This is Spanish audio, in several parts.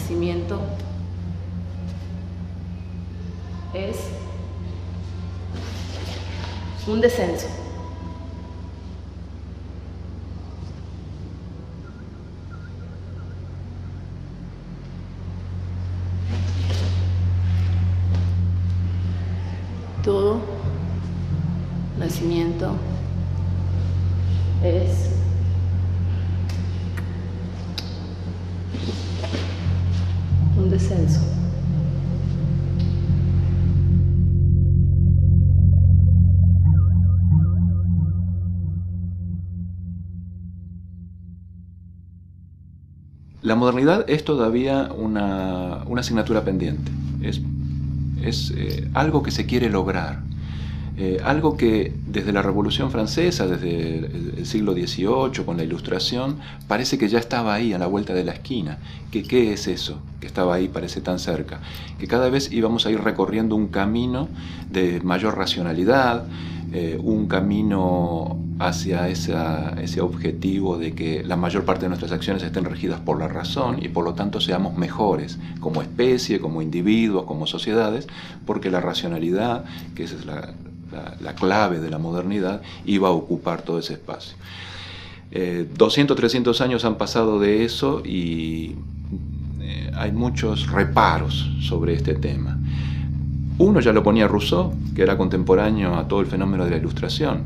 nacimiento es un descenso. Todo nacimiento es un descenso. La modernidad es todavía una asignatura pendiente. Es algo que se quiere lograr. Algo que desde la Revolución Francesa, desde el siglo XVIII, con la Ilustración, parece que ya estaba ahí, a la vuelta de la esquina. ¿Qué es eso que estaba ahí, parece tan cerca? Que cada vez íbamos a ir recorriendo un camino de mayor racionalidad, un camino hacia ese objetivo de que la mayor parte de nuestras acciones estén regidas por la razón y por lo tanto seamos mejores como especie, como individuos, como sociedades, porque la racionalidad, que esa es la clave de la modernidad, iba a ocupar todo ese espacio. 200, 300 años han pasado de eso y hay muchos reparos sobre este tema. Uno ya lo ponía Rousseau, que era contemporáneo a todo el fenómeno de la Ilustración,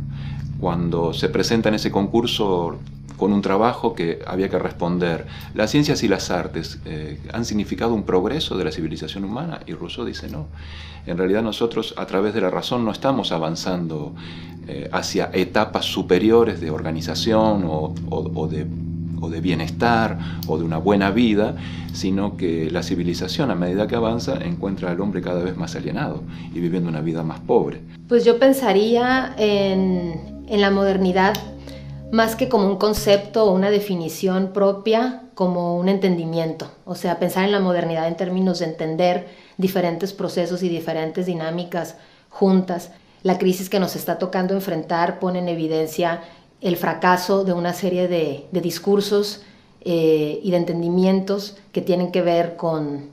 cuando se presenta en ese concurso con un trabajo que había que responder: ¿las ciencias y las artes han significado un progreso de la civilización humana? Y Rousseau dice no. En realidad nosotros a través de la razón no estamos avanzando hacia etapas superiores de organización o de bienestar o de una buena vida, sino que la civilización, a medida que avanza, encuentra al hombre cada vez más alienado y viviendo una vida más pobre. Pues yo pensaría en la modernidad más que como un concepto o una definición propia, como un entendimiento. O sea, pensar en la modernidad en términos de entender diferentes procesos y diferentes dinámicas juntas. La crisis que nos está tocando enfrentar pone en evidencia el fracaso de una serie de discursos y de entendimientos que tienen que ver con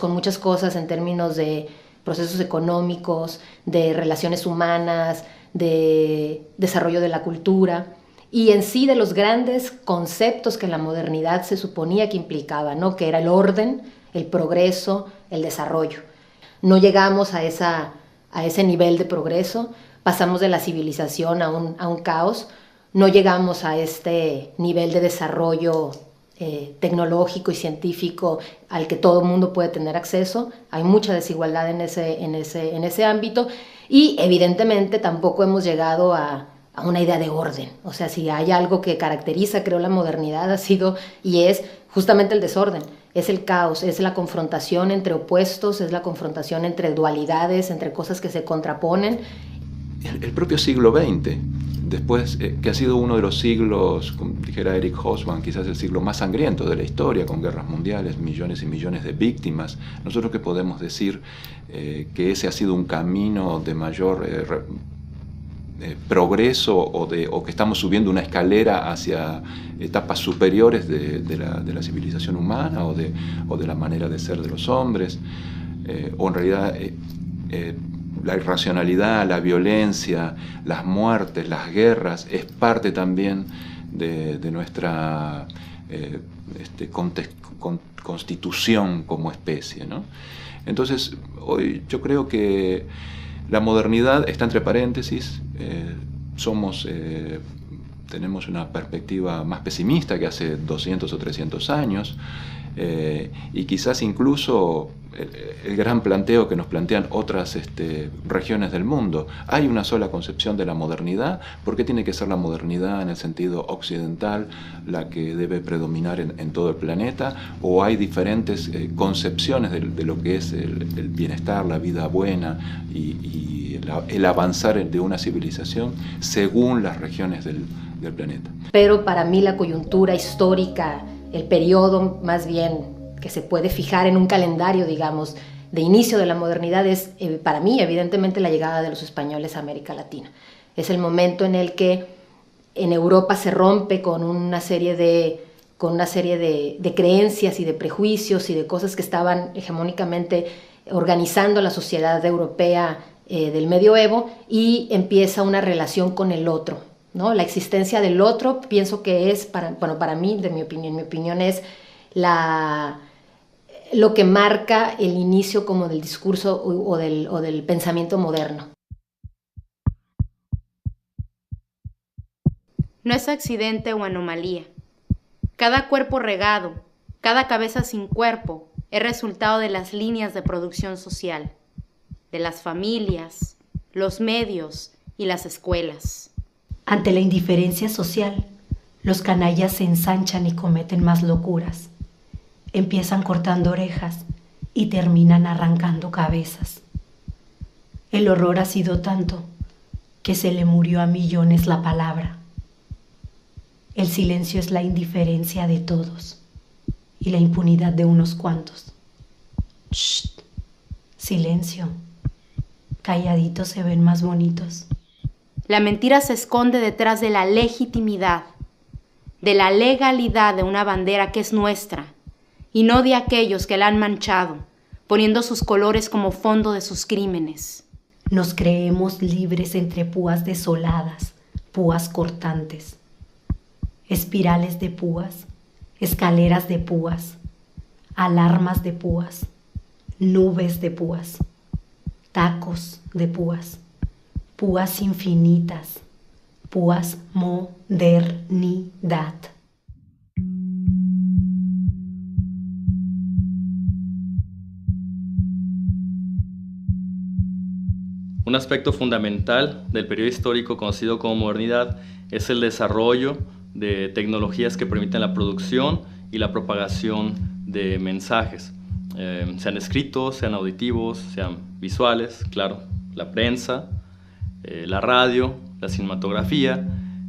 muchas cosas en términos de procesos económicos, de relaciones humanas, de desarrollo de la cultura y en sí de los grandes conceptos que la modernidad se suponía que implicaba, ¿no? Que era el orden, el progreso, el desarrollo. No llegamos a ese nivel de progreso, pasamos de la civilización a un caos. No llegamos a este nivel de desarrollo tecnológico y científico al que todo el mundo puede tener acceso. Hay mucha desigualdad en ese ámbito y evidentemente tampoco hemos llegado a una idea de orden. O sea, si hay algo que caracteriza, creo, la modernidad ha sido y es justamente el desorden, es el caos, es la confrontación entre opuestos, es la confrontación entre dualidades, entre cosas que se contraponen. El propio siglo XX, después, que ha sido uno de los siglos, como dijera Eric Hobsbawm, quizás el siglo más sangriento de la historia, con guerras mundiales, millones y millones de víctimas. Nosotros que podemos decir que ese ha sido un camino de mayor progreso o que estamos subiendo una escalera hacia etapas superiores de la civilización humana o de la manera de ser de los hombres, o en realidad la irracionalidad, la violencia, las muertes, las guerras, es parte también de nuestra constitución como especie, ¿no? Entonces, hoy yo creo que la modernidad está entre paréntesis. Tenemos una perspectiva más pesimista que hace 200 o 300 años, y quizás incluso el gran planteo que nos plantean otras regiones del mundo. ¿Hay una sola concepción de la modernidad? ¿Por qué tiene que ser la modernidad en el sentido occidental la que debe predominar en todo el planeta? ¿O hay diferentes concepciones de lo que es el bienestar, la vida buena y el avanzar de una civilización según las regiones del planeta? Pero para mí la coyuntura histórica, el periodo más bien que se puede fijar en un calendario, digamos, de inicio de la modernidad es, para mí, evidentemente, la llegada de los españoles a América Latina. Es el momento en el que en Europa se rompe con una serie de con una serie de creencias y de prejuicios y de cosas que estaban hegemónicamente organizando la sociedad europea del medioevo, y empieza una relación con el otro, ¿no? La existencia del otro, pienso que es, para mí, mi opinión es lo que marca el inicio como del discurso o del pensamiento moderno. No es accidente o anomalía. Cada cuerpo regado, cada cabeza sin cuerpo, es resultado de las líneas de producción social, de las familias, los medios y las escuelas. Ante la indiferencia social, los canallas se ensanchan y cometen más locuras. Empiezan cortando orejas y terminan arrancando cabezas. El horror ha sido tanto que se le murió a millones la palabra. El silencio es la indiferencia de todos y la impunidad de unos cuantos. Shh, silencio. Calladitos se ven más bonitos. La mentira se esconde detrás de la legitimidad, de la legalidad de una bandera que es nuestra, y no de aquellos que la han manchado, poniendo sus colores como fondo de sus crímenes. Nos creemos libres entre púas desoladas, púas cortantes, espirales de púas, escaleras de púas, alarmas de púas, nubes de púas, tacos de púas, púas infinitas, púas modernidad. Un aspecto fundamental del periodo histórico conocido como modernidad es el desarrollo de tecnologías que permiten la producción y la propagación de mensajes, sean escritos, sean auditivos, sean visuales, claro, la prensa, la radio, la cinematografía,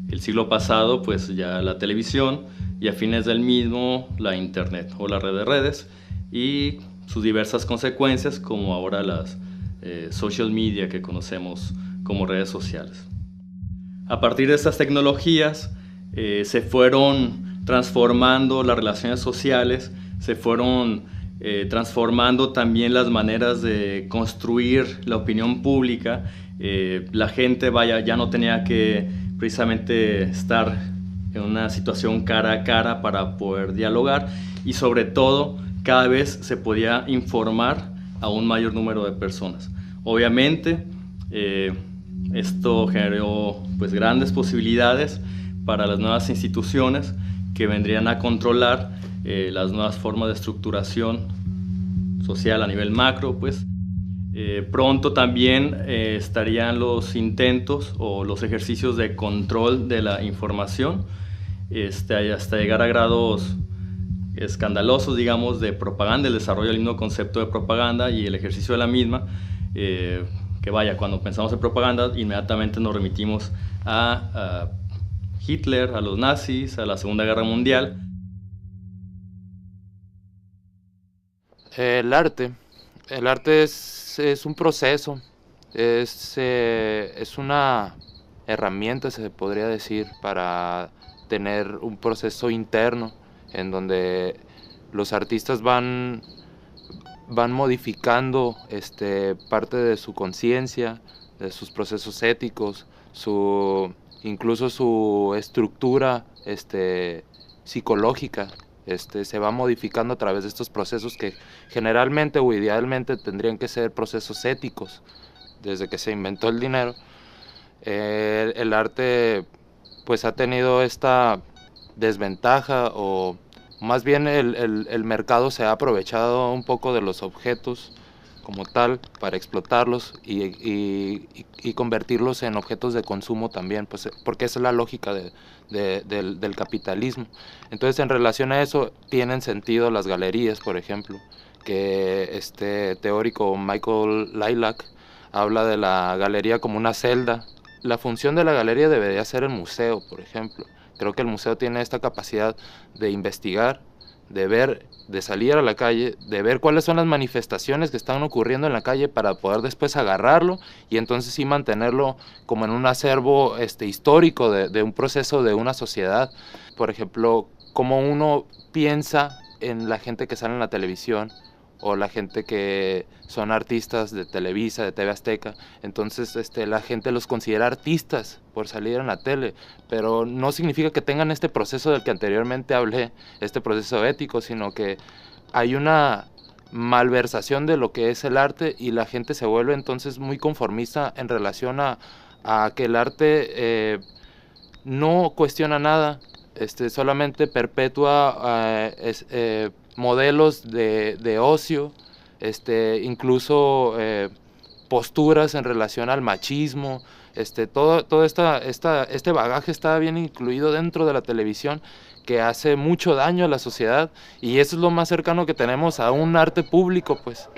el siglo pasado pues ya la televisión, y a fines del mismo la internet o la red de redes y sus diversas consecuencias, como ahora las social media que conocemos como redes sociales. A partir de estas tecnologías se fueron transformando las relaciones sociales, se fueron transformando también las maneras de construir la opinión pública. La gente ya no tenía que precisamente estar en una situación cara a cara para poder dialogar, y sobre todo cada vez se podía informar a un mayor número de personas. Obviamente esto generó pues grandes posibilidades para las nuevas instituciones que vendrían a controlar las nuevas formas de estructuración social a nivel macro, pues. Pronto también estarían los intentos o los ejercicios de control de la información, hasta llegar a grados escandalosos, digamos, de propaganda, el desarrollo del mismo concepto de propaganda y el ejercicio de la misma, que vaya, cuando pensamos en propaganda, inmediatamente nos remitimos a Hitler, a los nazis, a la Segunda Guerra Mundial. El arte es un proceso, es una herramienta, se podría decir, para tener un proceso interno en donde los artistas van modificando parte de su conciencia, de sus procesos éticos, incluso su estructura psicológica. Se va modificando a través de estos procesos que generalmente o idealmente tendrían que ser procesos éticos. Desde que se inventó el dinero, el arte pues ha tenido esta desventaja, o más bien el mercado se ha aprovechado un poco de los objetos como tal para explotarlos y convertirlos en objetos de consumo también, pues, porque esa es la lógica del capitalismo. Entonces, en relación a eso, tienen sentido las galerías, por ejemplo, que este teórico Michael Lilac habla de la galería como una celda. La función de la galería debería ser el museo, por ejemplo. Creo que el museo tiene esta capacidad de investigar, de ver, de salir a la calle, de ver cuáles son las manifestaciones que están ocurriendo en la calle para poder después agarrarlo y entonces sí mantenerlo como en un acervo histórico de un proceso de una sociedad. Por ejemplo, como uno piensa en la gente que sale en la televisión o la gente que son artistas de Televisa, de TV Azteca. Entonces la gente los considera artistas por salir en la tele, pero no significa que tengan este proceso del que anteriormente hablé, este proceso ético, sino que hay una malversación de lo que es el arte y la gente se vuelve entonces muy conformista en relación a que el arte no cuestiona nada, solamente perpetúa modelos de ocio, incluso posturas en relación al machismo. Todo este bagaje está bien incluido dentro de la televisión, que hace mucho daño a la sociedad, y eso es lo más cercano que tenemos a un arte público, pues.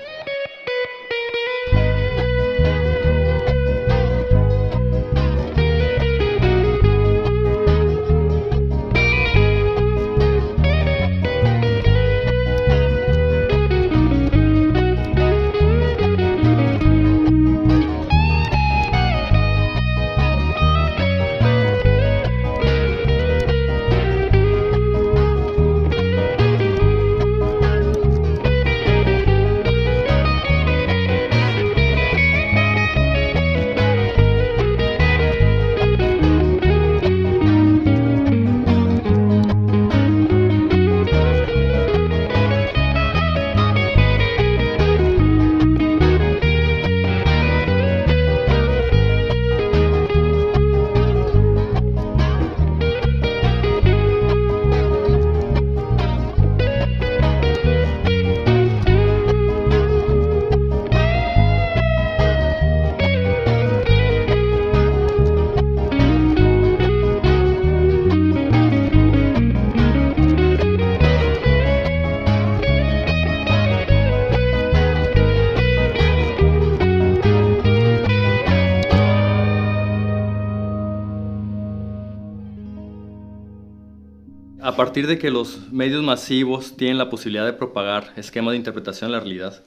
A partir de que los medios masivos tienen la posibilidad de propagar esquemas de interpretación de la realidad,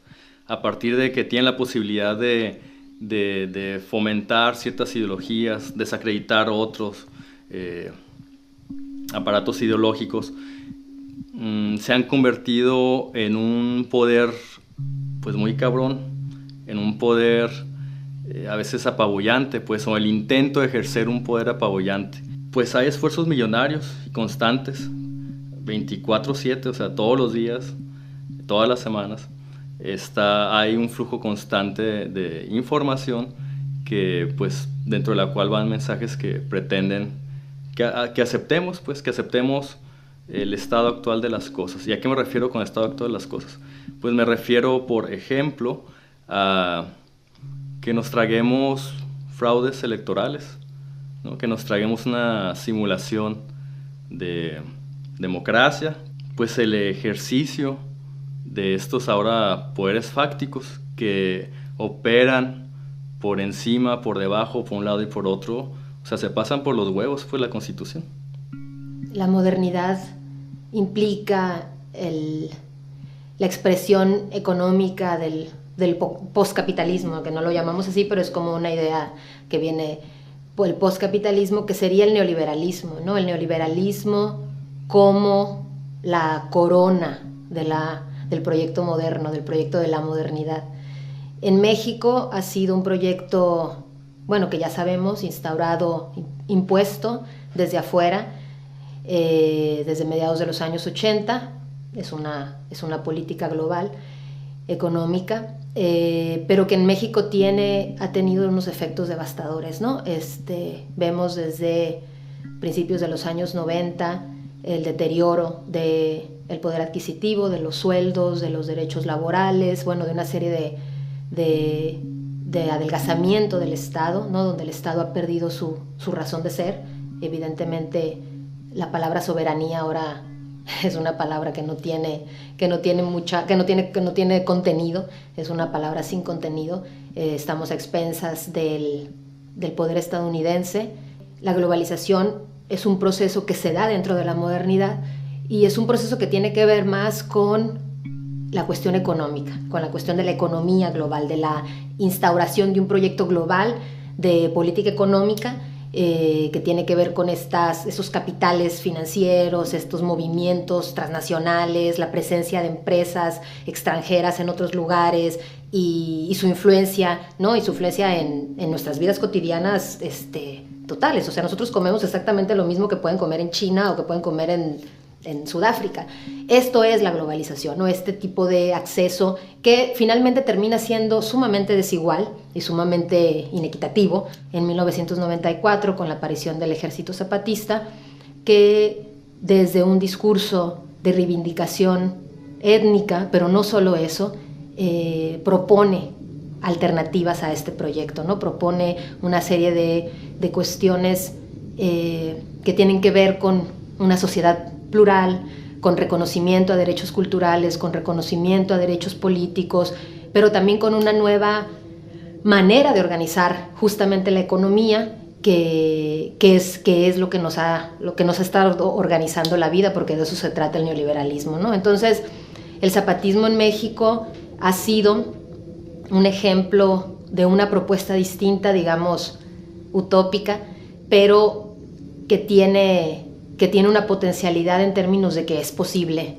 a partir de que tienen la posibilidad de fomentar ciertas ideologías, desacreditar otros aparatos ideológicos, se han convertido en un poder pues muy cabrón, en un poder a veces apabullante, pues, o el intento de ejercer un poder apabullante. Pues hay esfuerzos millonarios y constantes, 24/7, o sea, todos los días, todas las semanas, hay un flujo constante de información que, pues, dentro de la cual van mensajes que pretenden que aceptemos, pues, que aceptemos el estado actual de las cosas. ¿Y a qué me refiero con el estado actual de las cosas? Pues me refiero, por ejemplo, a que nos traguemos fraudes electorales, ¿no? Que nos traguemos una simulación de democracia, pues el ejercicio de estos ahora poderes fácticos que operan por encima, por debajo, por un lado y por otro, o sea, se pasan por los huevos, pues, la Constitución. La modernidad implica la expresión económica del postcapitalismo, que no lo llamamos así, pero es como una idea que viene por el postcapitalismo, que sería el neoliberalismo, ¿no? El neoliberalismo como la corona del proyecto moderno, del proyecto de la modernidad. En México ha sido un proyecto, bueno, que ya sabemos, instaurado, impuesto desde afuera, desde mediados de los años 80, es una política global, económica, pero que en México ha tenido unos efectos devastadores, ¿no? Vemos desde principios de los años 90 el deterioro del poder adquisitivo, de los sueldos, de los derechos laborales, bueno, de una serie de adelgazamiento del Estado, ¿no? Donde el Estado ha perdido su razón de ser. Evidentemente, la palabra soberanía ahora es una palabra que no tiene contenido, es una palabra sin contenido. Estamos a expensas del poder estadounidense. La globalización es un proceso que se da dentro de la modernidad y es un proceso que tiene que ver más con la cuestión económica, con la cuestión de la economía global, de la instauración de un proyecto global de política económica que tiene que ver con esos capitales financieros, estos movimientos transnacionales, la presencia de empresas extranjeras en otros lugares y su influencia, ¿no? Y su influencia en nuestras vidas cotidianas totales. O sea, nosotros comemos exactamente lo mismo que pueden comer en China o que pueden comer en Sudáfrica. Esto es la globalización, ¿no? Este tipo de acceso que finalmente termina siendo sumamente desigual y sumamente inequitativo en 1994 con la aparición del Ejército Zapatista, que desde un discurso de reivindicación étnica, pero no solo eso, propone alternativas a este proyecto, ¿no? Propone una serie de cuestiones que tienen que ver con una sociedad plural, con reconocimiento a derechos culturales, con reconocimiento a derechos políticos, pero también con una nueva manera de organizar justamente la economía, que es lo que nos ha estado organizando la vida, porque de eso se trata el neoliberalismo, ¿no? Entonces, el zapatismo en México ha sido un ejemplo de una propuesta distinta, digamos, utópica, pero que tiene una potencialidad en términos de que es posible.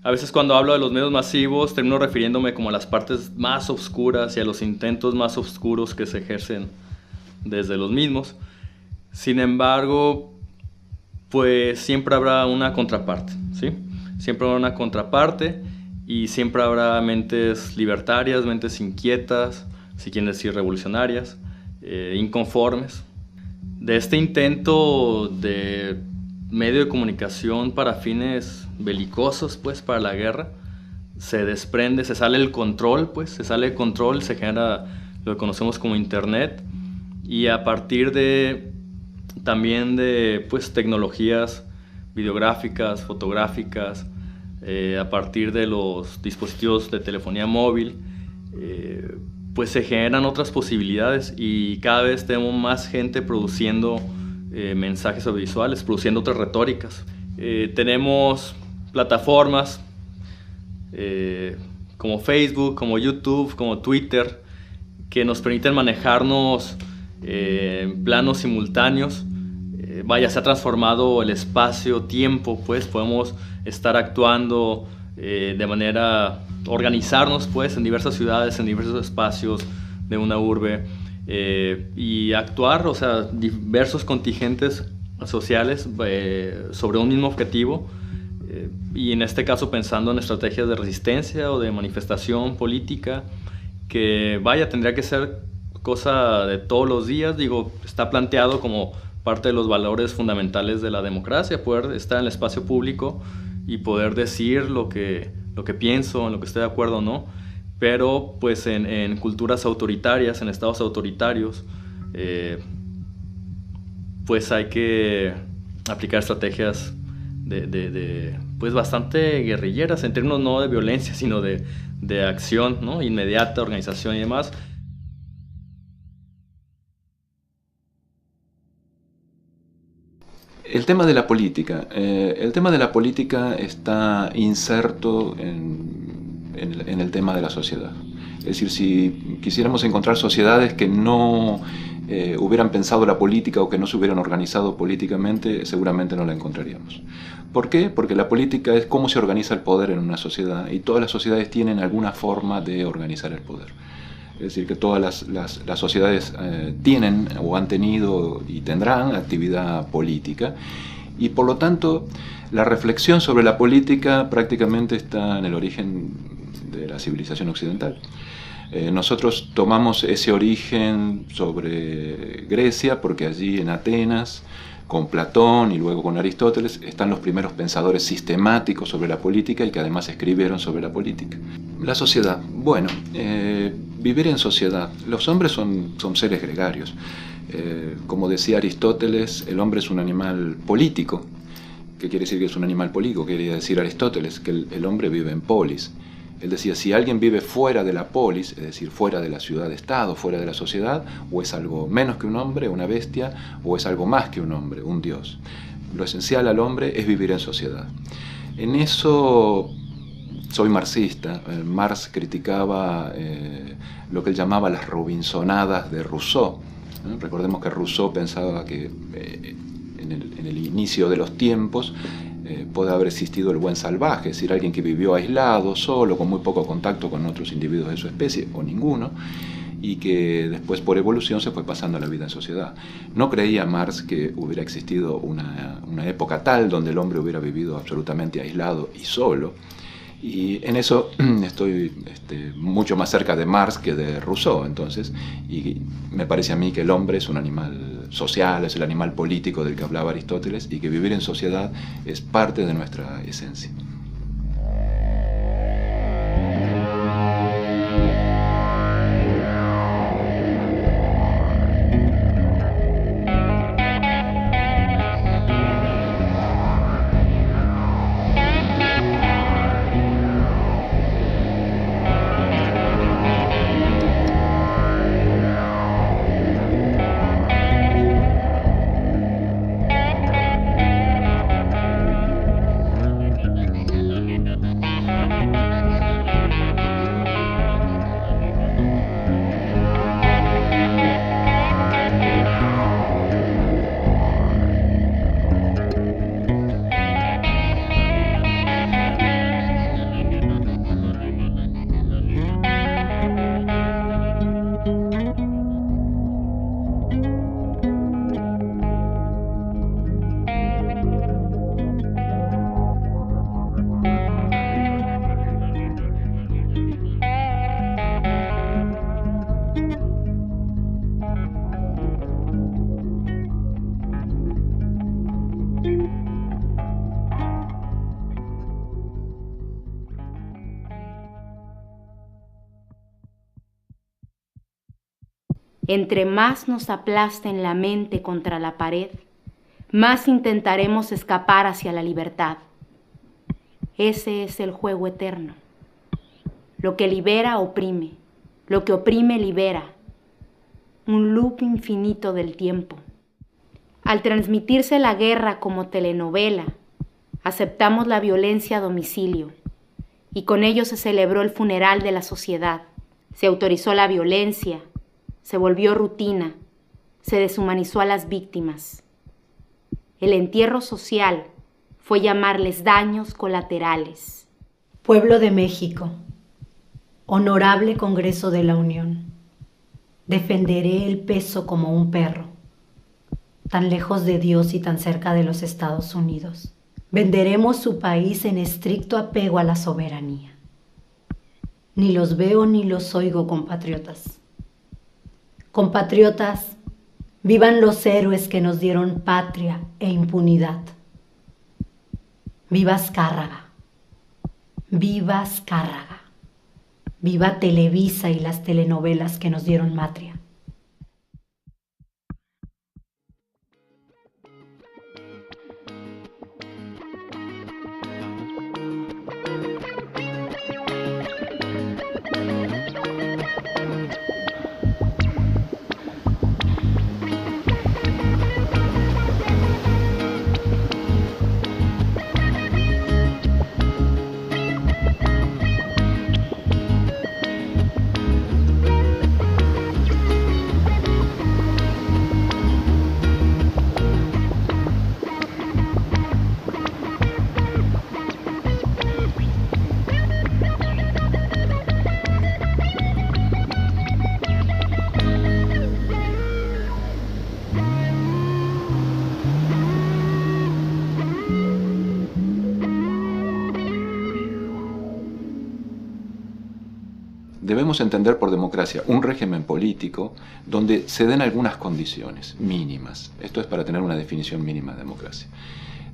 A veces cuando hablo de los medios masivos termino refiriéndome como a las partes más oscuras y a los intentos más oscuros que se ejercen desde los mismos. Sin embargo, pues siempre habrá una contraparte, ¿sí? Siempre habrá una contraparte y siempre habrá mentes libertarias, mentes inquietas, si quieren decir revolucionarias, inconformes. De este intento de medio de comunicación para fines belicosos, pues, para la guerra, se desprende, se sale el control, pues, se genera lo que conocemos como Internet, y a partir de también de, pues, tecnologías videográficas, fotográficas, a partir de los dispositivos de telefonía móvil, pues se generan otras posibilidades y cada vez tenemos más gente produciendo mensajes audiovisuales, produciendo otras retóricas. Tenemos plataformas como Facebook, como YouTube, como Twitter, que nos permiten manejarnos en planos simultáneos. Se ha transformado el espacio-tiempo, pues podemos estar actuando de manera, organizarnos pues en diversas ciudades, en diversos espacios de una urbe, y actuar, o sea, diversos contingentes sociales sobre un mismo objetivo, y en este caso pensando en estrategias de resistencia o de manifestación política, que tendría que ser cosa de todos los días. Digo, está planteado como parte de los valores fundamentales de la democracia, poder estar en el espacio público y poder decir lo que pienso, en lo que estoy de acuerdo o no, pero pues en culturas autoritarias, en estados autoritarios, pues hay que aplicar estrategias pues bastante guerrilleras, en términos no de violencia, sino de acción, ¿no? Inmediata, organización y demás. El tema de la política. El tema de la política está inserto en el tema de la sociedad. Es decir, si quisiéramos encontrar sociedades que no hubieran pensado la política o que no se hubieran organizado políticamente, seguramente no la encontraríamos. ¿Por qué? Porque la política es cómo se organiza el poder en una sociedad, y todas las sociedades tienen alguna forma de organizar el poder. Es decir, que todas las sociedades tienen o han tenido y tendrán actividad política, y por lo tanto la reflexión sobre la política prácticamente está en el origen de la civilización occidental. Nosotros tomamos ese origen sobre Grecia porque allí en Atenas, con Platón y luego con Aristóteles, están los primeros pensadores sistemáticos sobre la política y que además escribieron sobre la política. La sociedad. Bueno, vivir en sociedad. Los hombres son seres gregarios. Como decía Aristóteles, el hombre es un animal político. ¿Qué quiere decir que es un animal político? Quería decir Aristóteles que el hombre vive en polis. Él decía, si alguien vive fuera de la polis, es decir, fuera de la ciudad-estado, fuera de la sociedad, o es algo menos que un hombre, una bestia, o es algo más que un hombre, un dios. Lo esencial al hombre es vivir en sociedad. En eso soy marxista. Marx criticaba lo que él llamaba las Robinsonadas de Rousseau. Recordemos que Rousseau pensaba que en el inicio de los tiempos puede haber existido el buen salvaje, es decir, alguien que vivió aislado, solo, con muy poco contacto con otros individuos de su especie, o ninguno, y que después por evolución se fue pasando a la vida en sociedad. No creía Marx que hubiera existido una época tal donde el hombre hubiera vivido absolutamente aislado y solo, y en eso estoy mucho más cerca de Marx que de Rousseau, entonces, y me parece a mí que el hombre es un animal social, es el animal político del que hablaba Aristóteles, y que vivir en sociedad es parte de nuestra esencia. Entre más nos aplasten la mente contra la pared, más intentaremos escapar hacia la libertad. Ese es el juego eterno. Lo que libera oprime, lo que oprime libera. Un loop infinito del tiempo. Al transmitirse la guerra como telenovela, aceptamos la violencia a domicilio, y con ello se celebró el funeral de la sociedad. Se autorizó la violencia, se volvió rutina, se deshumanizó a las víctimas. El entierro social fue llamarles daños colaterales. Pueblo de México, honorable Congreso de la Unión, defenderé el peso como un perro, tan lejos de Dios y tan cerca de los Estados Unidos. Venderemos su país en estricto apego a la soberanía. Ni los veo ni los oigo, compatriotas. Compatriotas, vivan los héroes que nos dieron patria e impunidad. Viva Azcárraga, viva Azcárraga, viva Televisa y las telenovelas que nos dieron matria. debemos entender por democracia un régimen político donde se den algunas condiciones mínimas. Esto es para tener una definición mínima de democracia.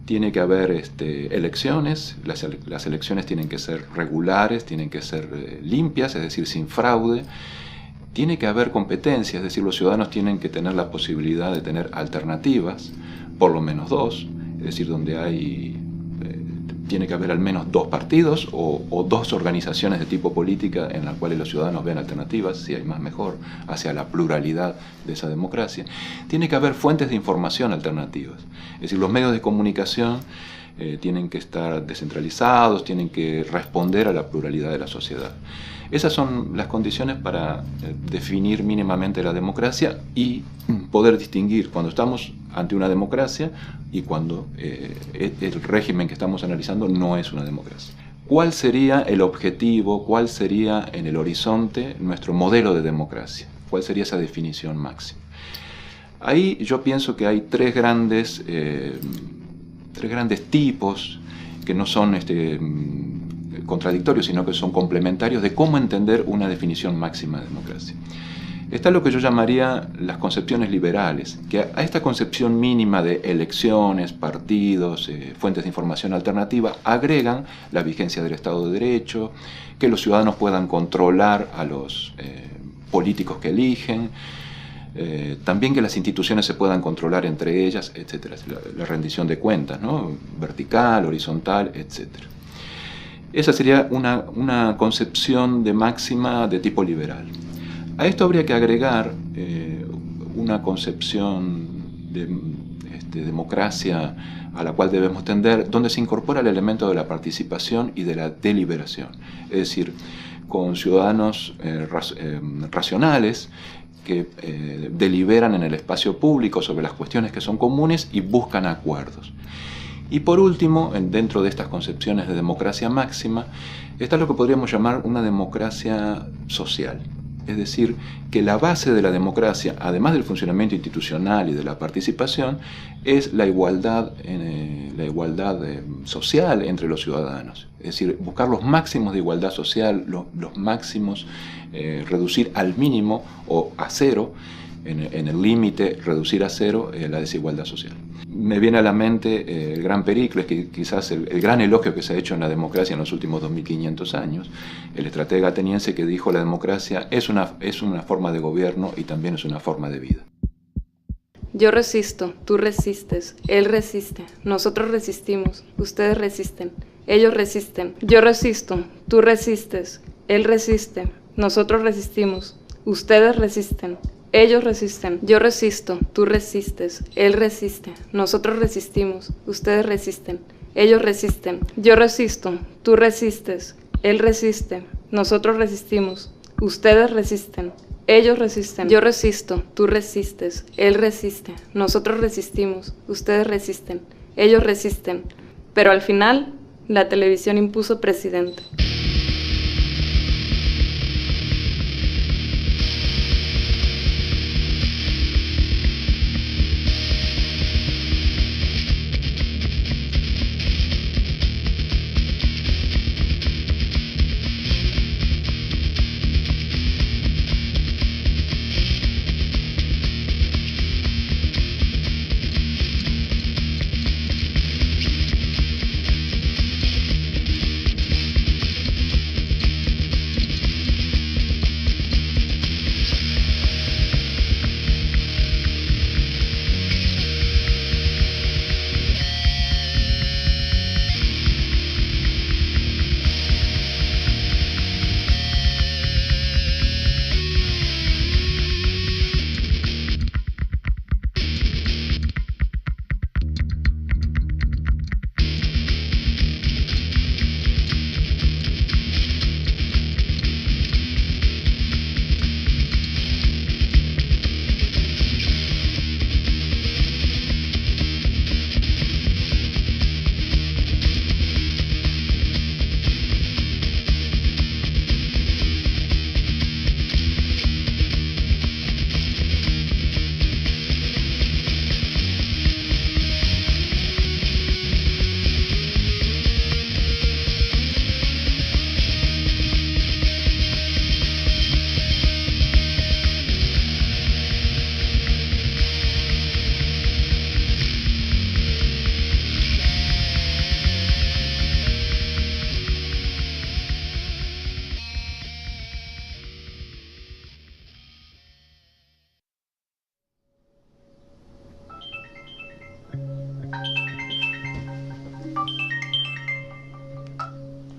Tiene que haber elecciones, las elecciones tienen que ser regulares, tienen que ser limpias, es decir, sin fraude. Tiene que haber competencia, es decir, los ciudadanos tienen que tener la posibilidad de tener alternativas, por lo menos dos, es decir, donde hay... tiene que haber al menos dos partidos o dos organizaciones de tipo política en las cuales los ciudadanos vean alternativas, si hay más mejor, hacia la pluralidad de esa democracia. Tiene que haber fuentes de información alternativas, es decir, los medios de comunicación tienen que estar descentralizados, tienen que responder a la pluralidad de la sociedad. Esas son las condiciones para definir mínimamente la democracia y poder distinguir cuando estamos ante una democracia y cuando el régimen que estamos analizando no es una democracia. ¿Cuál sería el objetivo, cuál sería en el horizonte nuestro modelo de democracia? ¿Cuál sería esa definición máxima? Ahí yo pienso que hay tres grandes tipos que no son contradictorios, sino que son complementarios de cómo entender una definición máxima de democracia. Está lo que yo llamaría las concepciones liberales, que a esta concepción mínima de elecciones, partidos, fuentes de información alternativa, agregan la vigencia del Estado de Derecho, que los ciudadanos puedan controlar a los políticos que eligen, también que las instituciones se puedan controlar entre ellas, etc. La rendición de cuentas, ¿no? Vertical, horizontal, etc. Esa sería una concepción de máxima de tipo liberal. A esto habría que agregar una concepción de democracia a la cual debemos tender, donde se incorpora el elemento de la participación y de la deliberación. Es decir, con ciudadanos racionales que deliberan en el espacio público sobre las cuestiones que son comunes y buscan acuerdos. Y por último, dentro de estas concepciones de democracia máxima, está lo que podríamos llamar una democracia social. Es decir, que la base de la democracia, además del funcionamiento institucional y de la participación, es la igualdad social entre los ciudadanos. Es decir, buscar los máximos de igualdad social, los máximos, reducir al mínimo o a cero, en el límite reducir a cero la desigualdad social. Me viene a la mente el gran Pericles, que quizás el gran elogio que se ha hecho en la democracia en los últimos 2500 años, el estratega ateniense que dijo: la democracia es una forma de gobierno y también es una forma de vida. Yo resisto, tú resistes, él resiste, nosotros resistimos, ustedes resisten, ellos resisten. Yo resisto, tú resistes, él resiste, nosotros resistimos, ustedes resisten. Ellos resisten, yo resisto, tú resistes, él resiste, nosotros resistimos, ustedes resisten, ellos resisten. Yo resisto, tú resistes, él resiste, nosotros resistimos, ustedes resisten, ellos resisten. Yo resisto, tú resistes, él resiste, nosotros resistimos, ustedes resisten, ellos resisten. Pero al final, la televisión impuso presidente.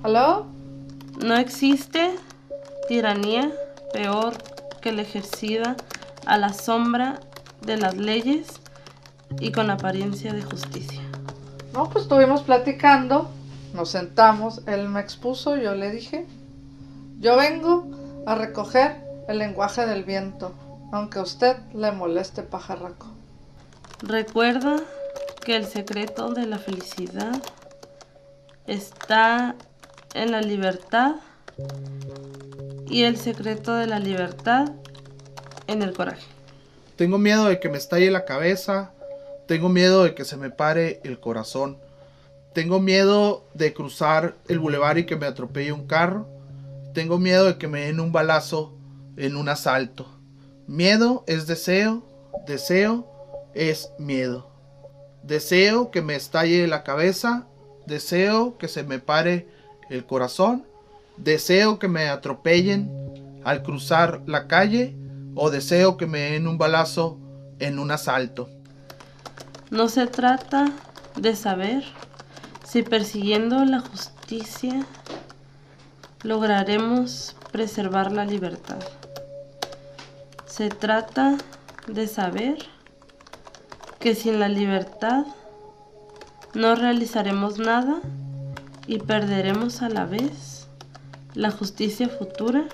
¿Aló? No existe tiranía peor que la ejercida a la sombra de las leyes y con apariencia de justicia. No, pues estuvimos platicando, nos sentamos, él me expuso, yo le dije, yo vengo a recoger el lenguaje del viento, aunque a usted le moleste, pajarraco. Recuerda que el secreto de la felicidad está en la libertad y el secreto de la libertad en el coraje. Tengo miedo de que me estalle la cabeza, tengo miedo de que se me pare el corazón, tengo miedo de cruzar el bulevar y que me atropelle un carro, tengo miedo de que me den un balazo en un asalto. Miedo es deseo, deseo es miedo. Deseo que me estalle la cabeza, deseo que se me pare el corazón, deseo que me atropellen al cruzar la calle o deseo que me den un balazo en un asalto. No se trata de saber si persiguiendo la justicia lograremos preservar la libertad. Se trata de saber que sin la libertad no realizaremos nada y perderemos a la vez la justicia futura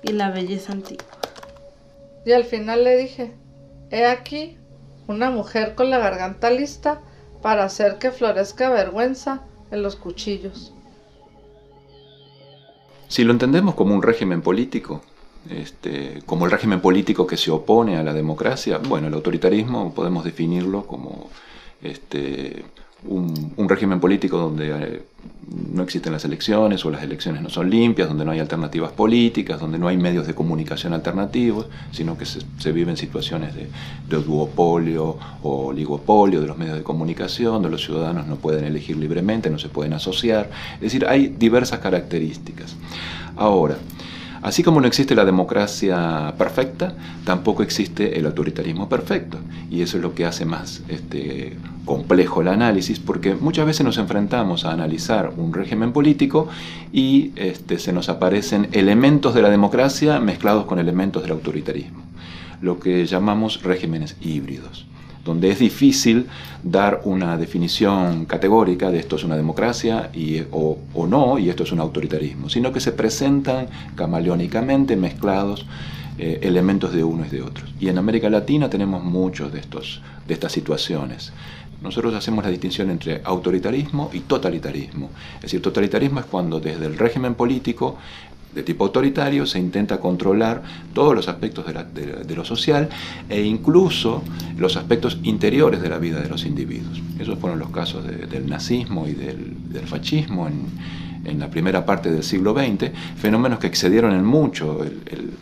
y la belleza antigua. Y al final le dije, he aquí una mujer con la garganta lista para hacer que florezca vergüenza en los cuchillos. Si lo entendemos como un régimen político, como el régimen político que se opone a la democracia, bueno, el autoritarismo podemos definirlo como un régimen político donde no existen las elecciones o las elecciones no son limpias, donde no hay alternativas políticas, donde no hay medios de comunicación alternativos, sino que se viven situaciones de duopolio o oligopolio de los medios de comunicación, donde los ciudadanos no pueden elegir libremente, no se pueden asociar. Es decir, hay diversas características. Ahora, así como no existe la democracia perfecta, tampoco existe el autoritarismo perfecto. Y eso es lo que hace más complejo el análisis, porque muchas veces nos enfrentamos a analizar un régimen político y se nos aparecen elementos de la democracia mezclados con elementos del autoritarismo, lo que llamamos regímenes híbridos, donde es difícil dar una definición categórica de esto es una democracia o no, y esto es un autoritarismo, sino que se presentan camaleónicamente mezclados elementos de uno y de otros. Y en América Latina tenemos muchos de estas situaciones. Nosotros hacemos la distinción entre autoritarismo y totalitarismo. Es decir, totalitarismo es cuando desde el régimen político de tipo autoritario se intenta controlar todos los aspectos de lo social e incluso los aspectos interiores de la vida de los individuos. Esos fueron los casos del nazismo y del fascismo en la primera parte del siglo XX, fenómenos que excedieron en mucho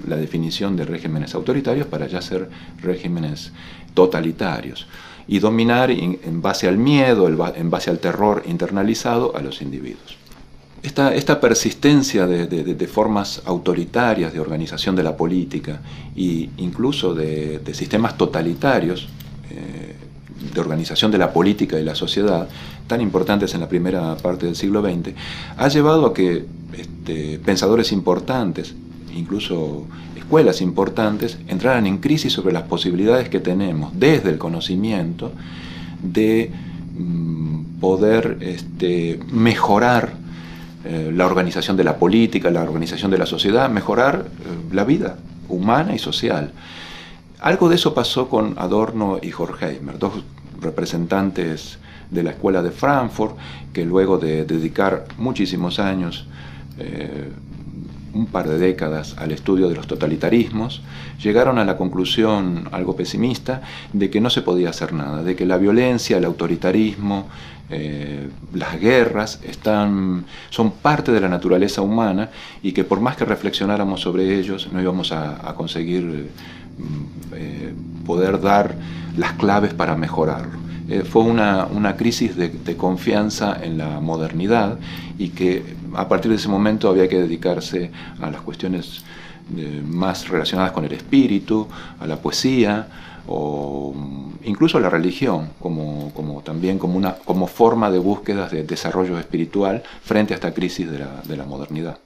la definición de regímenes autoritarios para ya ser regímenes totalitarios y dominar en base al miedo, en base al terror internalizado a los individuos. Esta persistencia de formas autoritarias de organización de la política e incluso de sistemas totalitarios de organización de la política y la sociedad, tan importantes en la primera parte del siglo XX, ha llevado a que pensadores importantes, incluso escuelas importantes, entraran en crisis sobre las posibilidades que tenemos desde el conocimiento de poder mejorar la organización de la política, la organización de la sociedad, mejorar la vida humana y social. Algo de eso pasó con Adorno y Horkheimer, dos representantes de la escuela de Frankfurt, que luego de dedicar muchísimos años, un par de décadas, al estudio de los totalitarismos, llegaron a la conclusión algo pesimista de que no se podía hacer nada, de que la violencia, el autoritarismo, las guerras son parte de la naturaleza humana y que por más que reflexionáramos sobre ellos no íbamos a conseguir poder dar las claves para mejorarlo. Fue una crisis de confianza en la modernidad y que a partir de ese momento había que dedicarse a las cuestiones más relacionadas con el espíritu, a la poesía, o incluso a la religión, también como forma de búsquedas de desarrollo espiritual frente a esta crisis de la modernidad.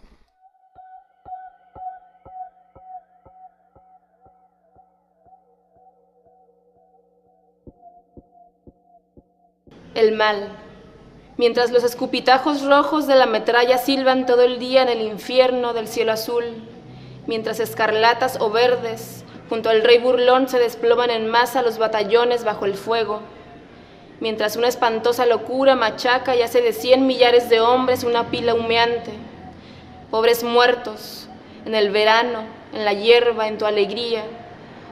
El mal. Mientras los escupitajos rojos de la metralla silban todo el día en el infierno del cielo azul, mientras escarlatas o verdes junto al rey burlón se desploman en masa los batallones bajo el fuego, mientras una espantosa locura machaca y hace de 100 millares de hombres una pila humeante. Pobres muertos, en el verano, en la hierba, en tu alegría.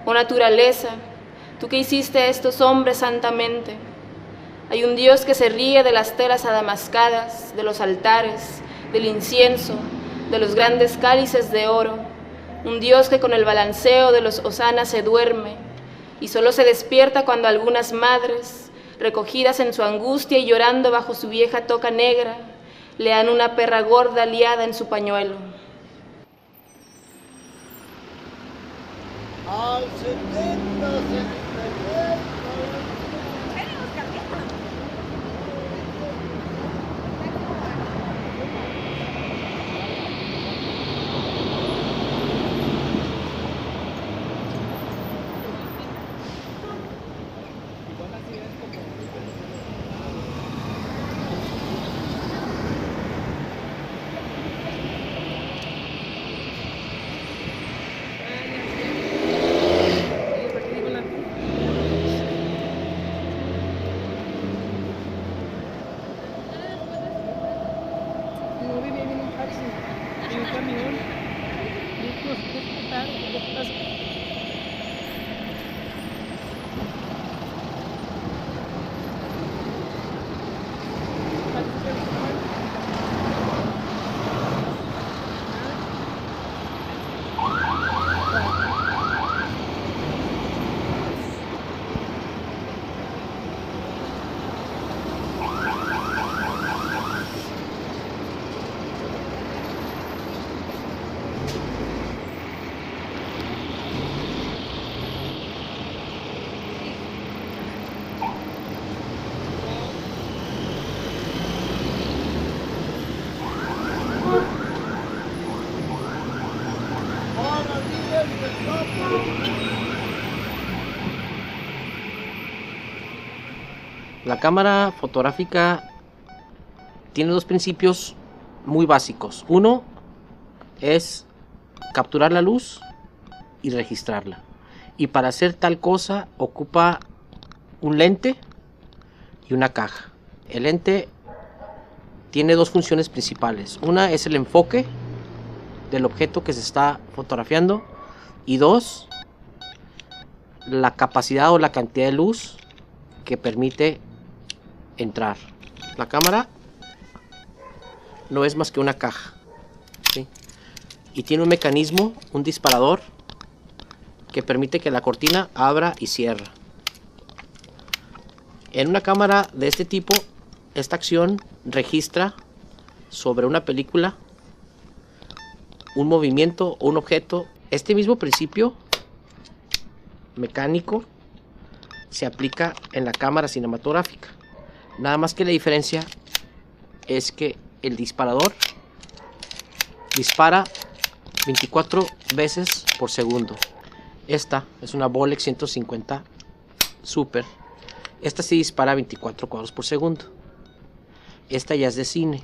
Oh naturaleza, tú que hiciste a estos hombres santamente. Hay un Dios que se ríe de las telas adamascadas, de los altares, del incienso, de los grandes cálices de oro. Un Dios que con el balanceo de los hosanas se duerme y solo se despierta cuando algunas madres, recogidas en su angustia y llorando bajo su vieja toca negra, le dan una perra gorda liada en su pañuelo. Al 70, La cámara fotográfica tiene dos principios muy básicos. Uno es capturar la luz y registrarla. Y para hacer tal cosa ocupa un lente y una caja. El lente tiene dos funciones principales. Una es el enfoque del objeto que se está fotografiando. Y dos, la capacidad o la cantidad de luz que permite entrar. La cámara no es más que una caja, ¿sí? Y tiene un mecanismo, un disparador, que permite que la cortina abra y cierre. En una cámara de este tipo, esta acción registra sobre una película un movimiento o un objeto. Este mismo principio mecánico se aplica en la cámara cinematográfica. Nada más que la diferencia es que el disparador dispara 24 veces por segundo. Esta es una Bolex 150 Super. Esta sí dispara 24 cuadros por segundo. Esta ya es de cine.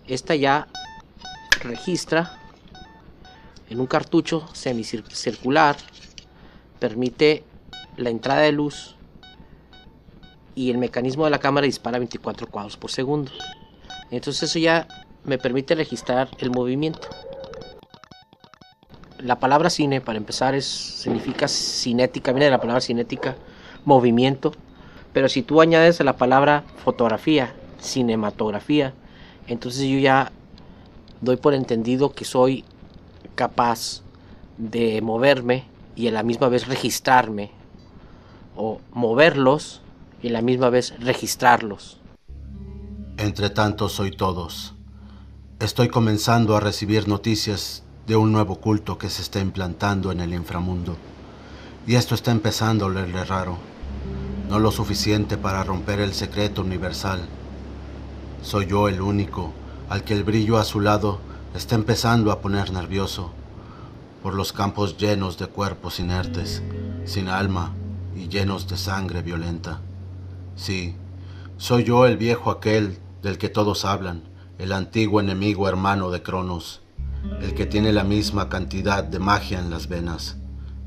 Esta ya registra en un cartucho semicircular. Permite la entrada de luz y el mecanismo de la cámara dispara 24 cuadros por segundo. Entonces eso ya me permite registrar el movimiento. La palabra cine, para empezar, significa cinética, viene de la palabra cinética, movimiento. Pero si tú añades a la palabra fotografía, cinematografía, entonces yo ya doy por entendido que soy capaz de moverme y a la misma vez registrarme, o moverlos y a la misma vez registrarlos. Entre tanto soy todos. Estoy comenzando a recibir noticias de un nuevo culto que se está implantando en el inframundo. Y esto está empezando a olerle raro, no lo suficiente para romper el secreto universal. Soy yo el único al que el brillo azulado está empezando a poner nervioso, por los campos llenos de cuerpos inertes, sin alma y llenos de sangre violenta. Sí, soy yo el viejo aquel del que todos hablan, el antiguo enemigo hermano de Cronos, el que tiene la misma cantidad de magia en las venas,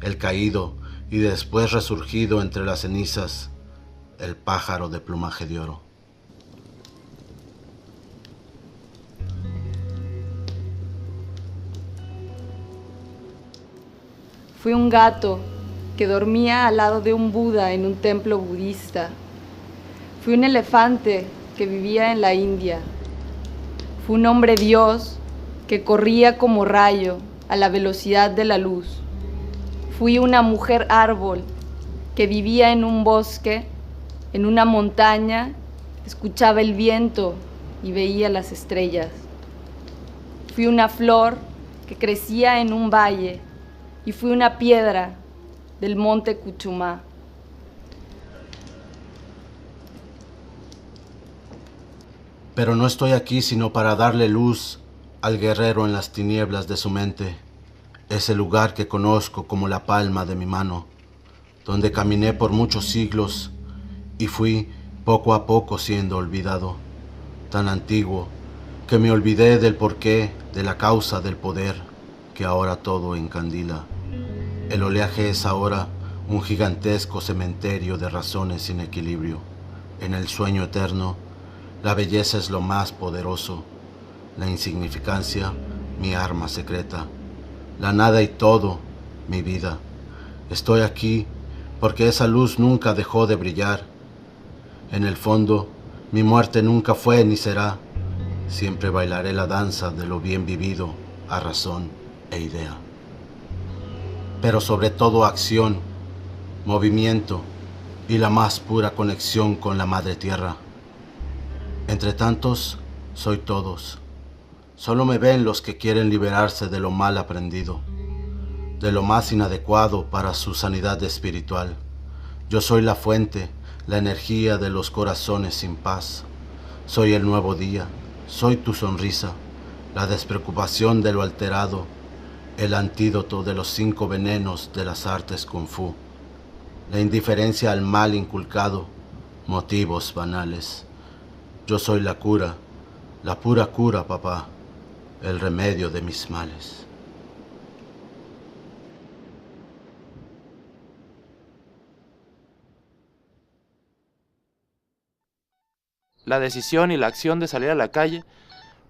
el caído y después resurgido entre las cenizas, el pájaro de plumaje de oro. Fui un gato que dormía al lado de un Buda en un templo budista. Fui un elefante que vivía en la India. Fui un hombre dios que corría como rayo a la velocidad de la luz. Fui una mujer árbol que vivía en un bosque, en una montaña, escuchaba el viento y veía las estrellas. Fui una flor que crecía en un valle y fui una piedra del monte Cuchumá. Pero no estoy aquí sino para darle luz al guerrero en las tinieblas de su mente, ese lugar que conozco como la palma de mi mano, donde caminé por muchos siglos y fui poco a poco siendo olvidado, tan antiguo que me olvidé del porqué, de la causa del poder, que ahora todo encandila. El oleaje es ahora un gigantesco cementerio de razones sin equilibrio. En el sueño eterno, la belleza es lo más poderoso, la insignificancia, mi arma secreta, la nada y todo, mi vida. Estoy aquí porque esa luz nunca dejó de brillar. En el fondo, mi muerte nunca fue ni será. Siempre bailaré la danza de lo bien vivido a razón e idea. Pero sobre todo acción, movimiento y la más pura conexión con la Madre Tierra. Entre tantos, soy todos. Solo me ven los que quieren liberarse de lo mal aprendido, de lo más inadecuado para su sanidad espiritual. Yo soy la fuente, la energía de los corazones sin paz. Soy el nuevo día, soy tu sonrisa, la despreocupación de lo alterado, el antídoto de los 5 venenos de las artes kung fu, la indiferencia al mal inculcado, motivos banales. Yo soy la cura, la pura cura, papá, el remedio de mis males. La decisión y la acción de salir a la calle,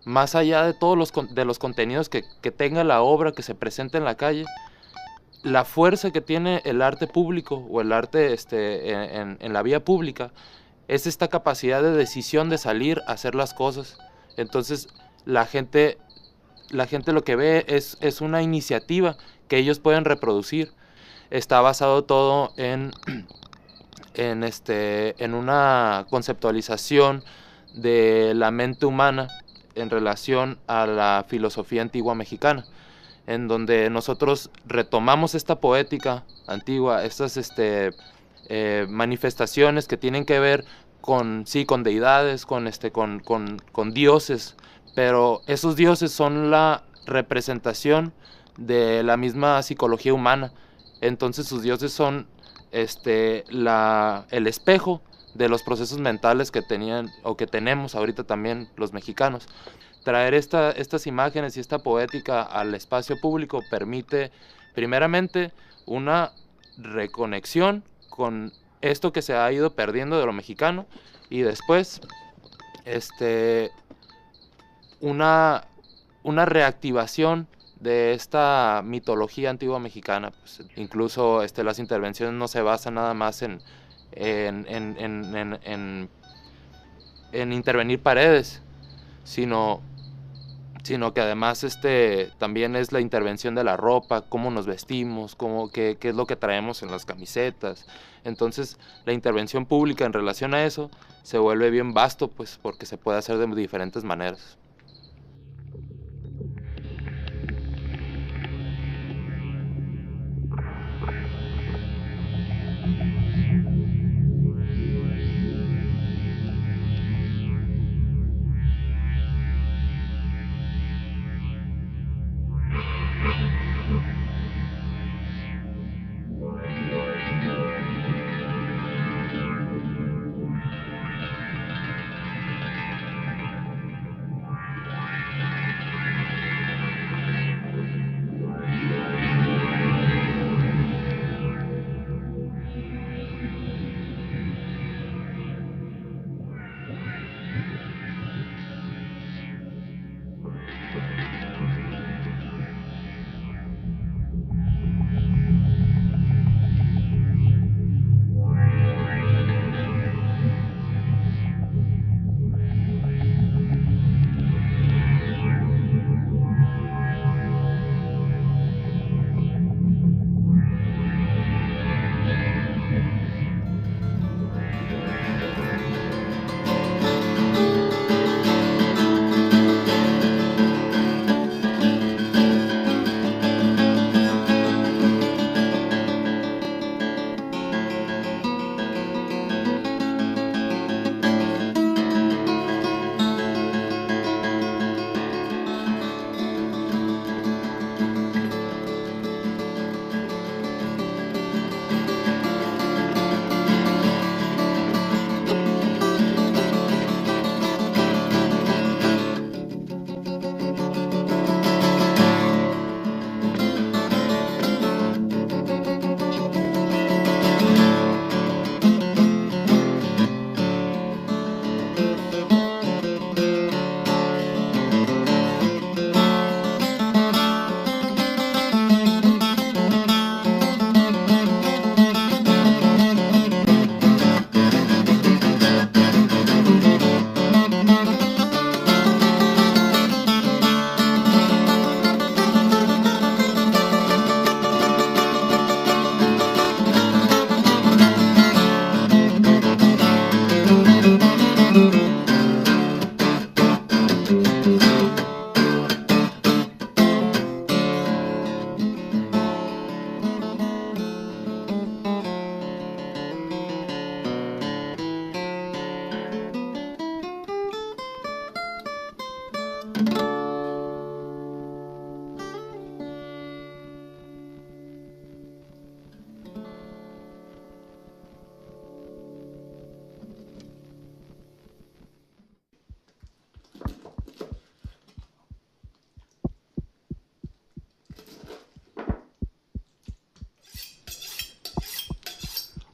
más allá de todos los contenidos que tenga la obra que se presenta en la calle, la fuerza que tiene el arte público o el arte en la vía pública es esta capacidad de decisión de salir a hacer las cosas. Entonces la gente lo que ve es una iniciativa que ellos pueden reproducir. Está basado todo en una conceptualización de la mente humana en relación a la filosofía antigua mexicana, en donde nosotros retomamos esta poética antigua, estas manifestaciones que tienen que ver con deidades, con dioses, pero esos dioses son la representación de la misma psicología humana. Entonces sus dioses son el espejo de los procesos mentales que tenían o que tenemos ahorita también los mexicanos. Traer estas imágenes y esta poética al espacio público permite primeramente una reconexión con esto que se ha ido perdiendo de lo mexicano y después una reactivación de esta mitología antigua mexicana. Pues, incluso las intervenciones no se basan nada más en intervenir paredes, sino que además también es la intervención de la ropa, cómo nos vestimos, qué es lo que traemos en las camisetas. Entonces la intervención pública en relación a eso se vuelve bien vasto, pues, porque se puede hacer de diferentes maneras.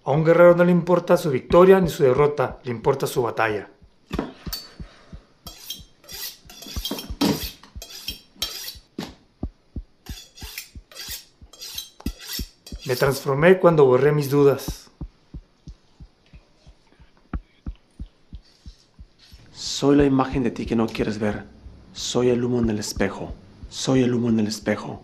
A un guerrero no le importa su victoria ni su derrota, le importa su batalla. Me transformé cuando borré mis dudas. Soy la imagen de ti que no quieres ver. Soy el humo en el espejo. Soy el humo en el espejo.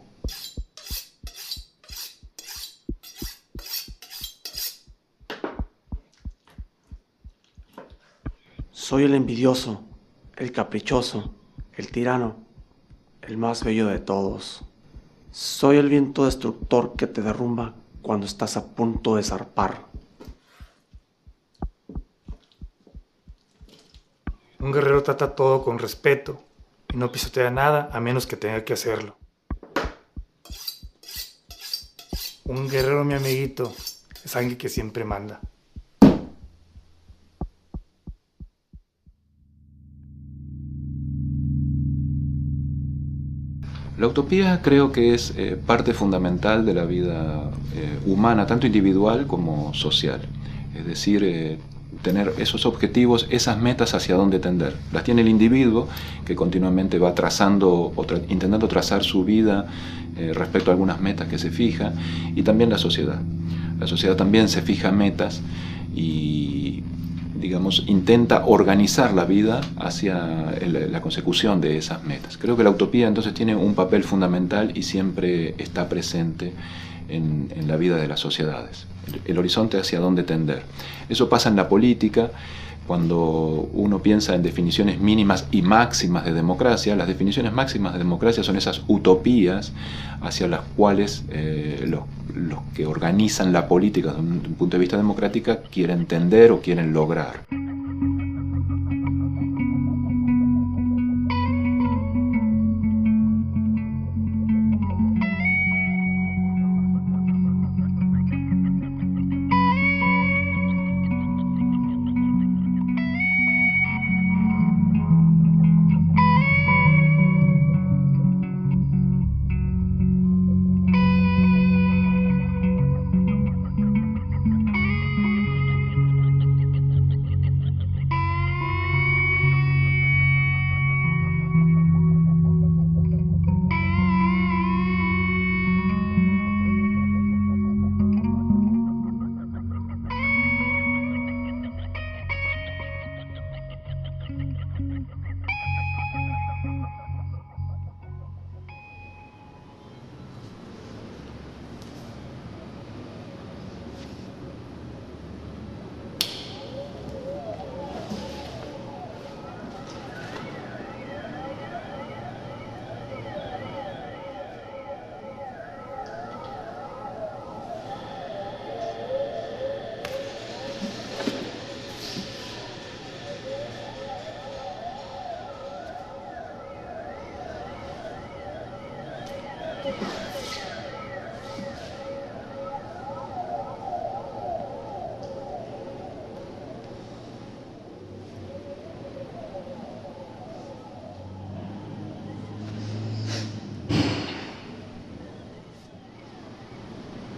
Soy el envidioso, el caprichoso, el tirano, el más bello de todos. Soy el viento destructor que te derrumba cuando estás a punto de zarpar. Un guerrero trata todo con respeto y no pisotea nada a menos que tenga que hacerlo. Un guerrero, mi amiguito, es alguien que siempre manda. La utopía creo que es parte fundamental de la vida humana, tanto individual como social. Es decir, tener esos objetivos, esas metas hacia dónde tender. Las tiene el individuo, que continuamente va trazando, intentando trazar su vida respecto a algunas metas que se fija, y también la sociedad. La sociedad también se fija metas y, digamos, intenta organizar la vida hacia la consecución de esas metas. Creo que la utopía entonces tiene un papel fundamental y siempre está presente en la vida de las sociedades. El horizonte hacia dónde tender. Eso pasa en la política. Cuando uno piensa en definiciones mínimas y máximas de democracia, las definiciones máximas de democracia son esas utopías hacia las cuales los que organizan la política desde un punto de vista democrático quieren tender o quieren lograr.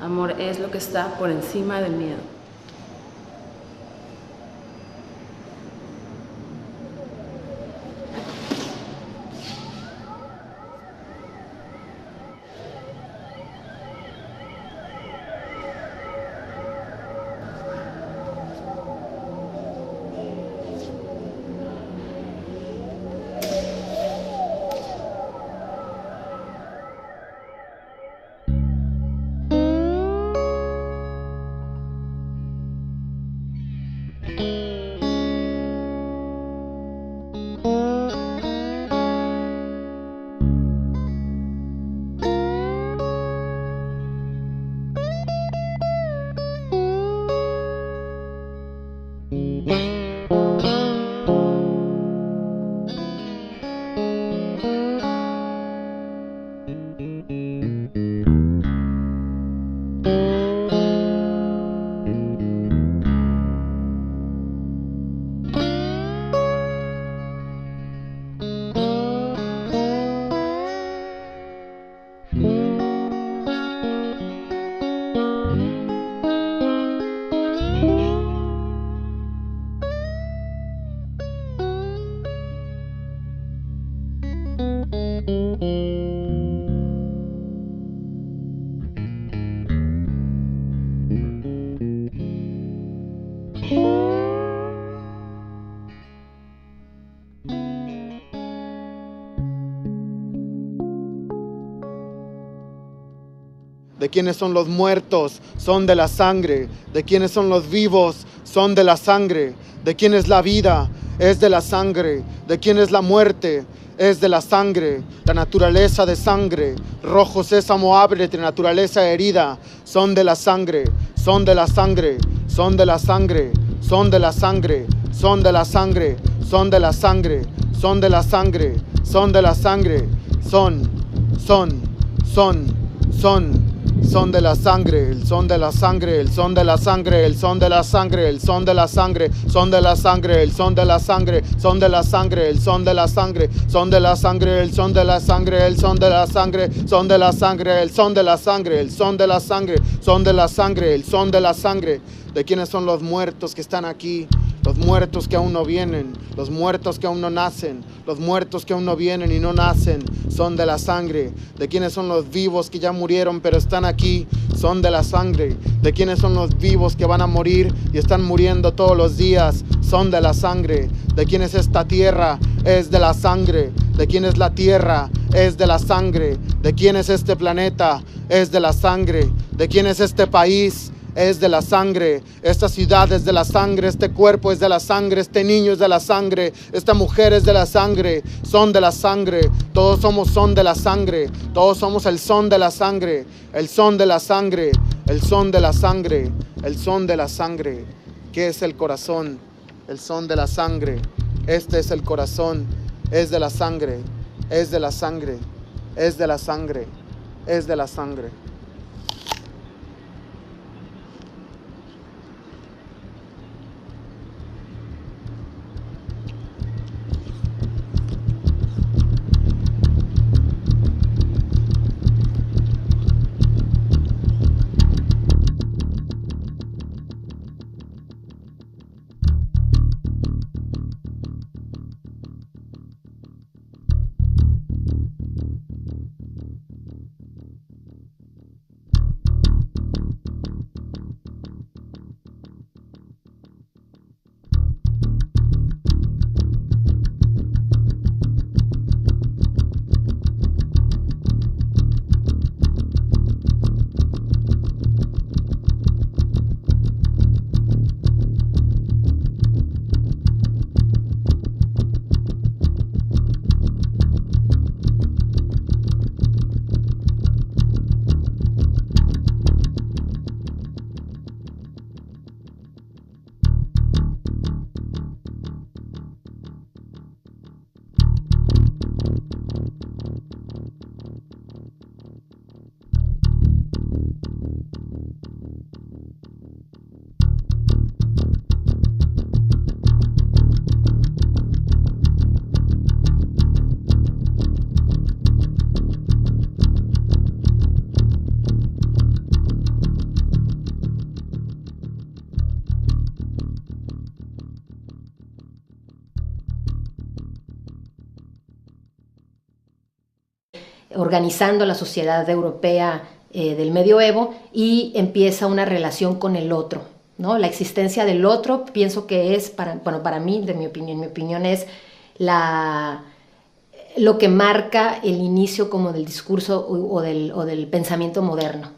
Amor es lo que está por encima del miedo. quiénes son los muertos, son de la sangre. De quiénes son los vivos, son de la sangre. De quién es la vida, es de la sangre. De quién es la muerte, es de la sangre. La naturaleza de sangre, rojo sésamo ábrete, naturaleza herida, son de la sangre, son de la sangre, son de la sangre, son de la sangre, son de la sangre, son de la sangre, son de la sangre, son de la sangre, son de la sangre, el son de la sangre, el son de la sangre, el son de la sangre, el son de la sangre, son de la sangre, el son de la sangre, son de la sangre, el son de la sangre, son de la sangre, el son de la sangre, el son de la sangre, son de la sangre, el son de la sangre, el son de la sangre, son de la sangre, el son de la sangre. ¿De quiénes son los muertos que están aquí? Los muertos que aún no vienen, los muertos que aún no nacen, los muertos que aún no vienen y no nacen, son de la sangre. ¿De quiénes son los vivos que ya murieron pero están aquí? Son de la sangre. ¿De quiénes son los vivos que van a morir y están muriendo todos los días? Son de la sangre. ¿De quién es esta tierra? Es de la sangre. ¿De quién es la tierra? Es de la sangre. ¿De quién es este planeta? Es de la sangre. ¿De quién es este país? Es de la sangre. Esta ciudad es de la sangre, este cuerpo es de la sangre, este niño es de la sangre, esta mujer es de la sangre, son de la sangre, todos somos son de la sangre, todos somos el son de la sangre, el son de la sangre, el son de la sangre, el son de la sangre. ¿Qué es el corazón? El son de la sangre. Este es el corazón, es de la sangre, es de la sangre, es de la sangre, es de la sangre. Organizando la sociedad europea del medioevo, y empieza una relación con el otro, ¿no? La existencia del otro, pienso que es, para mí, mi opinión es lo que marca el inicio como del discurso o del pensamiento moderno.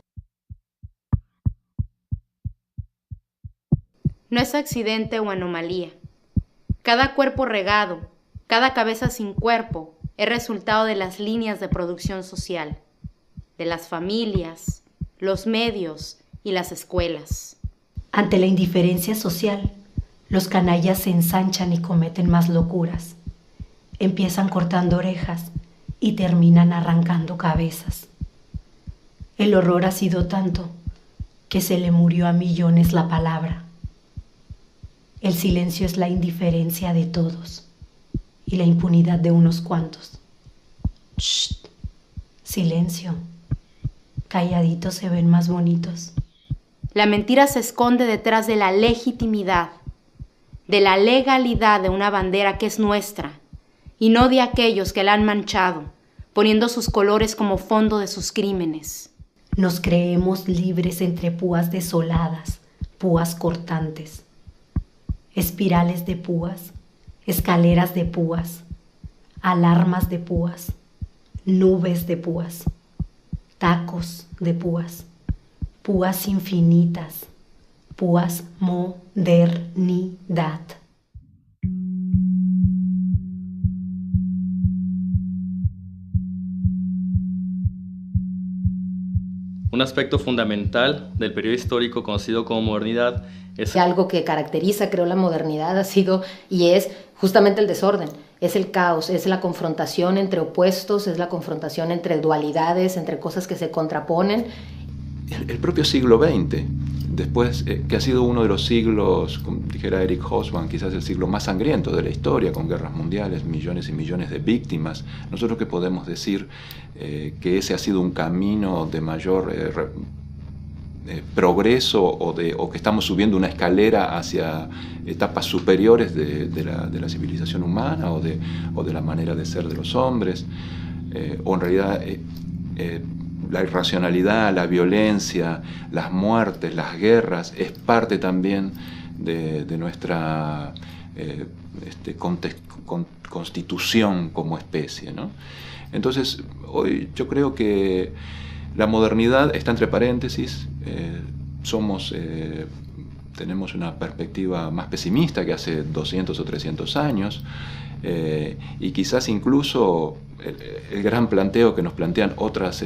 No es accidente o anomalía. Cada cuerpo regado, cada cabeza sin cuerpo, es resultado de las líneas de producción social, de las familias, los medios y las escuelas. Ante la indiferencia social, los canallas se ensanchan y cometen más locuras. Empiezan cortando orejas y terminan arrancando cabezas. El horror ha sido tanto que se le murió a millones la palabra. El silencio es la indiferencia de todos y la impunidad de unos cuantos. Shh, silencio. Calladitos se ven más bonitos. La mentira se esconde detrás de la legitimidad, de la legalidad de una bandera que es nuestra, y no de aquellos que la han manchado, poniendo sus colores como fondo de sus crímenes. Nos creemos libres entre púas desoladas, púas cortantes, espirales de púas, escaleras de púas, alarmas de púas, nubes de púas, tacos de púas. púas infinitas, púas modernidad. Un aspecto fundamental del periodo histórico conocido como modernidad es algo que caracteriza, creo, la modernidad ha sido y es justamente el desorden, es el caos, es la confrontación entre opuestos, es la confrontación entre dualidades, entre cosas que se contraponen. El propio siglo XX, después que ha sido uno de los siglos, como dijera Eric Hobsbawm, quizás el siglo más sangriento de la historia, con guerras mundiales, millones y millones de víctimas. Nosotros que podemos decir que ese ha sido un camino de mayor progreso o que estamos subiendo una escalera hacia etapas superiores de la civilización humana o de la manera de ser de los hombres, o en realidad la irracionalidad, la violencia, las muertes, las guerras, es parte también de nuestra constitución como especie, ¿no? Entonces, hoy yo creo que la modernidad está entre paréntesis, tenemos una perspectiva más pesimista que hace 200 o 300 años, y quizás incluso el gran planteo que nos plantean otras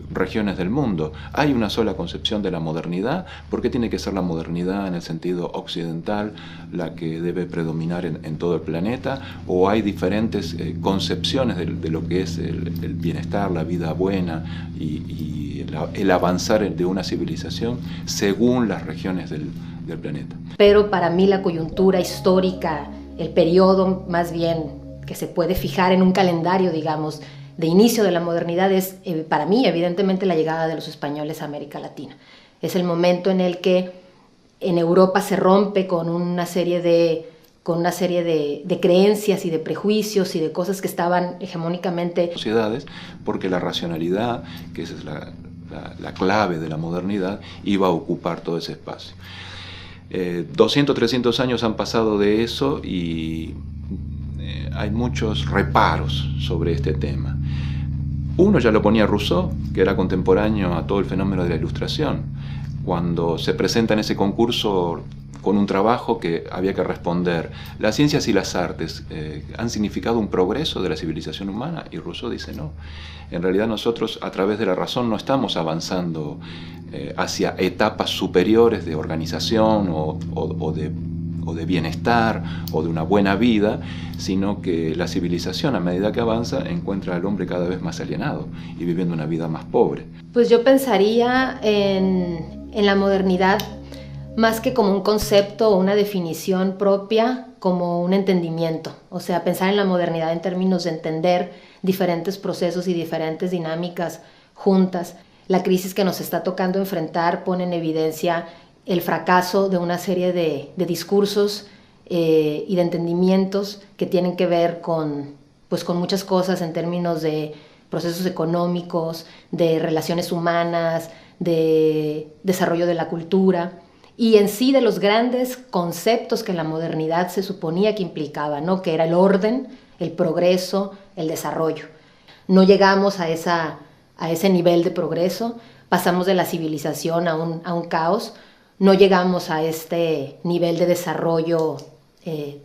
regiones del mundo. ¿Hay una sola concepción de la modernidad? ¿Por qué tiene que ser la modernidad en el sentido occidental la que debe predominar en todo el planeta? ¿O hay diferentes concepciones de lo que es el bienestar, la vida buena y el avanzar de una civilización según las regiones del planeta? Pero para mí la coyuntura histórica, el periodo más bien que se puede fijar en un calendario, digamos, de inicio de la modernidad es, para mí, evidentemente, la llegada de los españoles a América Latina. Es el momento en el que en Europa se rompe con una serie de creencias y de prejuicios y de cosas que estaban hegemónicamente... Sociedades, porque la racionalidad, que esa es la clave de la modernidad, iba a ocupar todo ese espacio. 200, 300 años han pasado de eso y hay muchos reparos sobre este tema. Uno ya lo ponía Rousseau, que era contemporáneo a todo el fenómeno de la Ilustración, cuando se presenta en ese concurso con un trabajo que había que responder: ¿las ciencias y las artes han significado un progreso de la civilización humana? Y Rousseau dice no. En realidad nosotros a través de la razón no estamos avanzando hacia etapas superiores de organización o de bienestar o de una buena vida, sino que la civilización a medida que avanza encuentra al hombre cada vez más alienado y viviendo una vida más pobre. Pues yo pensaría en la modernidad más que como un concepto o una definición propia, como un entendimiento. O sea, pensar en la modernidad en términos de entender diferentes procesos y diferentes dinámicas juntas. La crisis que nos está tocando enfrentar pone en evidencia el fracaso de una serie de discursos y de entendimientos que tienen que ver con muchas cosas en términos de procesos económicos, de relaciones humanas, de desarrollo de la cultura y en sí de los grandes conceptos que la modernidad se suponía que implicaba, ¿no? Que era el orden, el progreso, el desarrollo. No llegamos a ese nivel de progreso, pasamos de la civilización a un caos. No llegamos a este nivel de desarrollo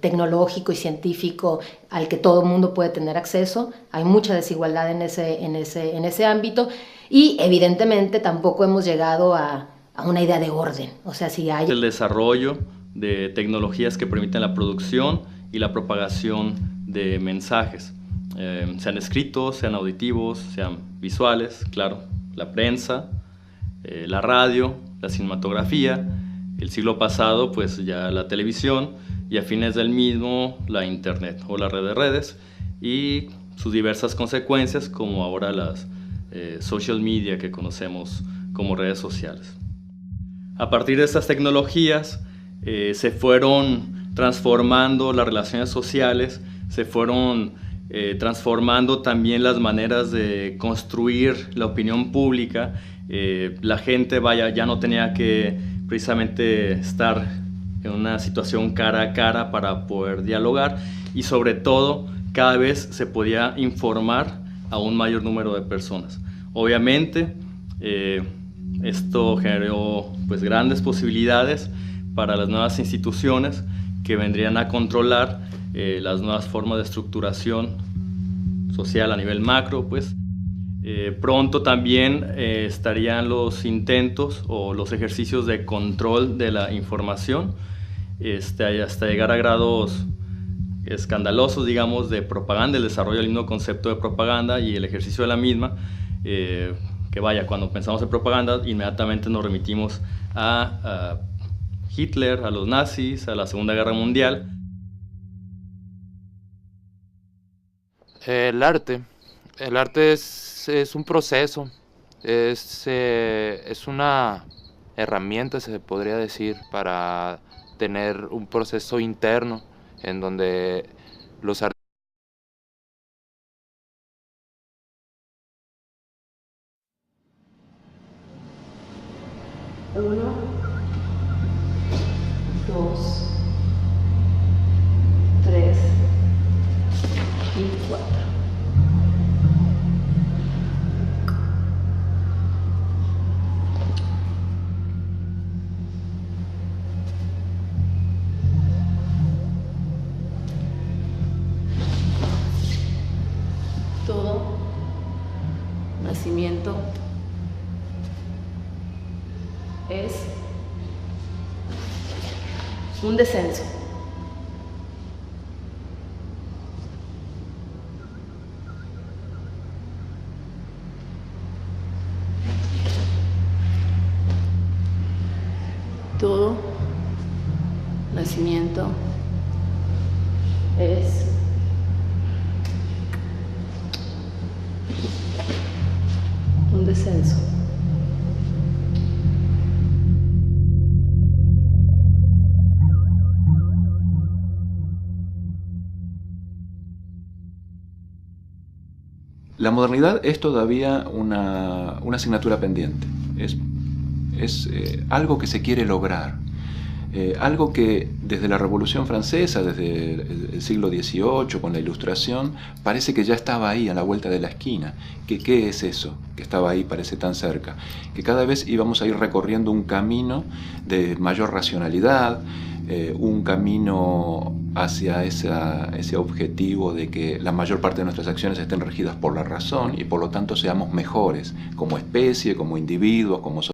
tecnológico y científico al que todo el mundo puede tener acceso. Hay mucha desigualdad en ese ámbito y evidentemente tampoco hemos llegado a una idea de orden. O sea, si hay... El desarrollo de tecnologías que permiten la producción y la propagación de mensajes, sean escritos, sean auditivos, sean visuales, claro, la prensa, la radio, la cinematografía, el siglo pasado pues ya la televisión y a fines del mismo la internet o la red de redes y sus diversas consecuencias como ahora las social media que conocemos como redes sociales. A partir de estas tecnologías se fueron transformando las relaciones sociales, se fueron transformando también las maneras de construir la opinión pública. La gente ya no tenía que precisamente estar en una situación cara a cara para poder dialogar y sobre todo cada vez se podía informar a un mayor número de personas. Obviamente Esto generó pues grandes posibilidades para las nuevas instituciones que vendrían a controlar las nuevas formas de estructuración social a nivel macro, pues. Pronto también estarían los intentos o los ejercicios de control de la información, hasta llegar a grados escandalosos, digamos, de propaganda, el desarrollo del mismo concepto de propaganda y el ejercicio de la misma, que vaya, cuando pensamos en propaganda, inmediatamente nos remitimos a Hitler, a los nazis, a la Segunda Guerra Mundial. El arte es un proceso, es una herramienta, se podría decir, para tener un proceso interno en donde los artistas... Uno, dos, tres y cuatro. Todo nacimiento es un descenso. Todo nacimiento es un descenso. La modernidad es todavía una asignatura pendiente. Es algo que se quiere lograr. Algo que desde la Revolución Francesa, desde el siglo XVIII, con la Ilustración, parece que ya estaba ahí, a la vuelta de la esquina. ¿Qué es eso que estaba ahí, parece tan cerca? Que cada vez íbamos a ir recorriendo un camino de mayor racionalidad, un camino hacia ese objetivo de que la mayor parte de nuestras acciones estén regidas por la razón y por lo tanto seamos mejores como especie, como individuos, como sociedad.